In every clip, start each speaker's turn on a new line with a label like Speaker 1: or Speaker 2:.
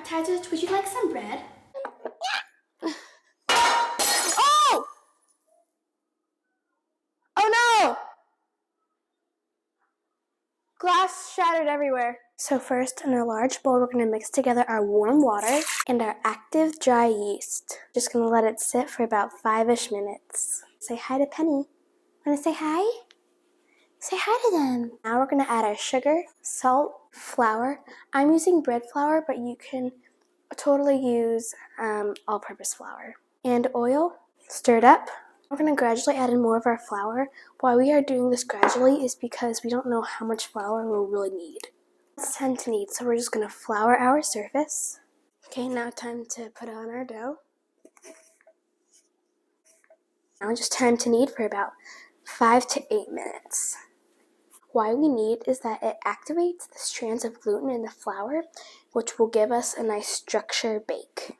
Speaker 1: appetizers, would you like some bread?
Speaker 2: Oh! Oh no! Glass shattered everywhere. So first, in a large bowl, we're going to mix together our warm water and our active dry yeast. Just going to let it sit for about 5-ish minutes. Say hi to Penny. Want to say hi? Say hi to them. Now we're going to add our sugar, salt, flour. I'm using bread flour, but you can totally use all-purpose flour. And oil. Stir it up. We're going to gradually add in more of our flour. Why we are doing this gradually is because we don't know how much flour we'll really need. It's time to knead, so we're just going to flour our surface. Okay, now time to put on our dough. Now it's just time to knead for about 5 to 8 minutes. Why we knead is that it activates the strands of gluten in the flour, which will give us a nice structure bake.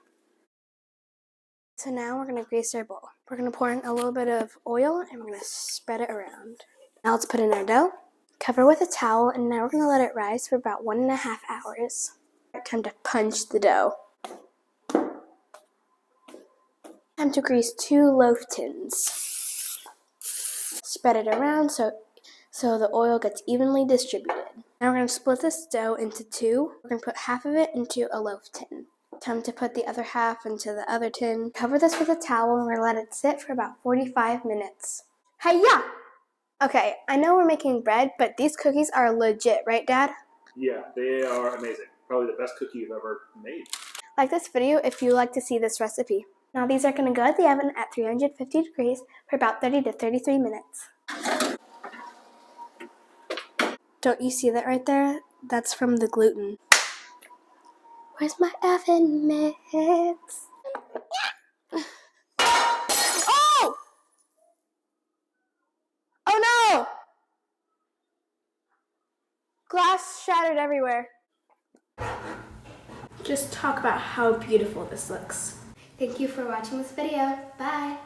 Speaker 2: So now we're going to grease our bowl. We're going to pour in a little bit of oil and we're going to spread it around. Now let's put in our dough, cover with a towel, and now we're going to let it rise for about 1.5 hours. Time to punch the dough. Time to grease 2 loaf tins. Spread it around so the oil gets evenly distributed. Now we're going to split this dough into 2. We're going to put half of it into a loaf tin. Time to put the other half into the other tin. Cover this with a towel and we're going to let it sit for about 45 minutes. Hi-ya! Okay, I know we're making bread, but these cookies are legit, right, Dad?
Speaker 3: Yeah, they are amazing. Probably the best cookie you've ever made.
Speaker 2: Like this video if you like to see this recipe. Now these are going to go at the oven at 350 degrees for about 30 to 33 minutes. Don't you see that right there? That's from the gluten. Where's my oven mitts? Oh! Oh no! Glass shattered everywhere.
Speaker 1: Just talk about how beautiful this looks. Thank you for watching this video. Bye!